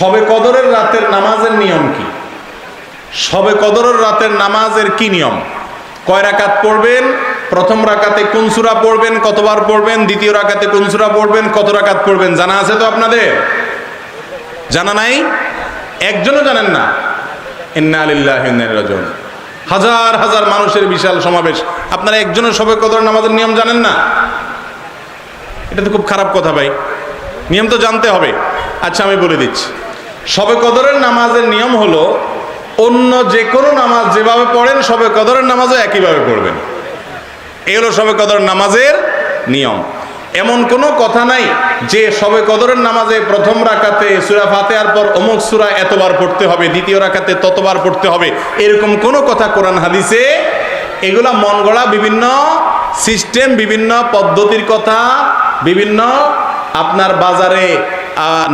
শবে কদরের রাতের নামাজের নিয়ম কি? শবে কদরের রাতের নামাজের কি নিয়ম? কয় রাকাত পড়বেন? প্রথম রাকাতে কোন সূরা পড়বেন, কতবার পড়বেন? দ্বিতীয় রাকাতে কোন সূরা পড়বেন, কত রাকাত পড়বেন? জানা আছে তো আপনাদের? জানা নাই? একজনও জানেন না? ইন্না লিল্লাহি ওয়া ইন্না ইলাইহি রাজিউন। হাজার হাজার মানুষের বিশাল সমাবেশ, আপনারা একজনও শবে কদর নামাজের নিয়ম জানেন না? এটা তো খুব খারাপ কথা ভাই, নিয়ম তো জানতে হবে। আচ্ছা আমি বলে দিচ্ছি, শবে কদরের নামাজের নিয়ম হলো অন্য যে কোনো নামাজ যেভাবে পড়েন শবে কদরের নামাজও একইভাবে পড়বেন। এই হলো শবে কদরের নামাজের নিয়ম। এমন কোনো কথা নাই যে শবে কদরের নামাজে প্রথম রাকাতে সূরা ফাতিহার পর অমুক সূরা এতবার পড়তে হবে, দ্বিতীয় রাকাতে ততবার পড়তে হবে, এরকম কোনো কথা কোরআন হাদিসে, এগুলা মন গড়া বিভিন্ন সিস্টেম, বিভিন্ন পদ্ধতির কথা, বিভিন্ন আপনার বাজারে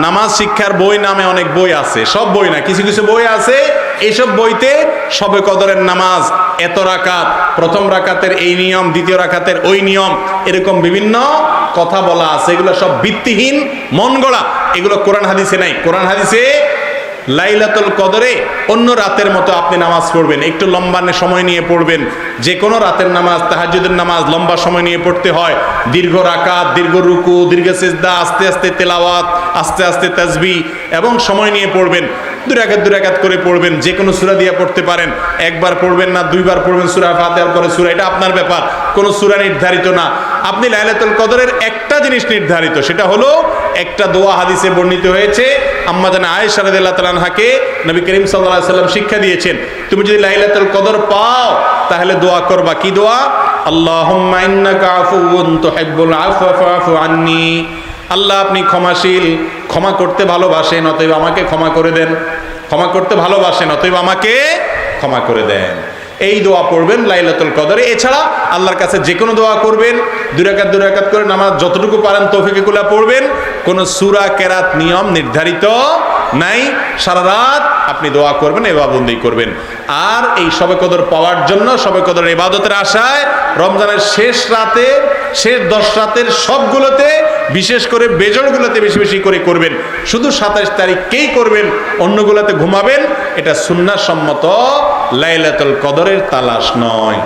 নামাজ শিক্ষার বই নামে অনেক বই আছে, সব বই না, কিছু কিছু বই আছে, এইসব বইতে শবে কদরের নামাজ এত রাকাত, প্রথম রাকাতের এই নিয়ম, দ্বিতীয় রাকাতের ওই নিয়ম, এরকম বিভিন্ন কথা বলা আছে। এগুলো সব ভিত্তিহীন, মন গড়া, এগুলো কোরআন হাদিসে নাই। কোরআন হাদিসে লাইলাতুল কদরে অন্য রাতের মতো আপনি নামাজ পড়বেন, একটু লম্বা সময় নিয়ে পড়বেন। যে কোনো রাতের নামাজ, তাহাজ্জুদের নামাজ লম্বা সময় নিয়ে পড়তে হয়, দীর্ঘ রাকাত, দীর্ঘ রুকু, দীর্ঘ সিজদা, আস্তে আস্তে তেলাওয়াত, আস্তে আস্তে তাসবিহ এবং সময় নিয়ে পড়বেন। দুই রাকাত করে পড়বেন, যে কোনো সূরা দিয়ে পড়তে পারেন, একবার পড়বেন না দুইবার পড়বেন সূরা ফাতিহার পরে সূরা, এটা আপনার ব্যাপার, কোনো সূরা নির্ধারিত না। আপনি লাইলাতুল কদরের একটা জিনিস নির্ধারিত, সেটা হলো একটা দোয়া হাদিসে বর্ণিত হয়েছে, আম্মা জান আয়েশা রাদিয়াল্লাহু তাআলা আনহাকে নবী করিম সাল্লাল্লাহু আলাইহি সাল্লাম শিক্ষা দিয়েছেন, তুমি যদি লাইলাতুল কদর পাও তাহলে দোয়া করবা। কি দোয়া? আল্লাহুম্মা ইন্নাকা আফুউন তুহিব্বুল আফওয়া ফাআফু আন্নী। আল্লাহ আপনি ক্ষমাশীল, ক্ষমা করতে ভালোবাসেন, অতএব আমাকে ক্ষমা করে দেন। ক্ষমা করতে ভালোবাসেন, অতএব আমাকে ক্ষমা করে দেন। এই দোয়া পড়বেন লাইলাতুল কদরে। এছাড়া আল্লাহর কাছে যে কোনো দোয়া করবেন, দুই রাকাত করে নামাজ যতটুকু পারেন তৌফিকুল্লাহ পড়বেন। কোনো সূরা কেরাত নিয়ম নির্ধারিত নাই, সারা রাত আপনি দোয়া করবেন, ইবাদত করবেন। আর এই শবে কদর পাওয়ার জন্য, শবে কদরের ইবাদতের আশায় রমজানের শেষ রাতে, শেষ 10 রাতের সবগুলোতে, বিশেষ করে বেজরগুলোতে বেশি বেশি করে করবেন। শুধু 27 তারিখকেই করবেন, অন্যগুলোতে ঘুমাবেন। এটা সুন্নাহ সম্মত লাইলাতুল কদরের তালাশ নয়।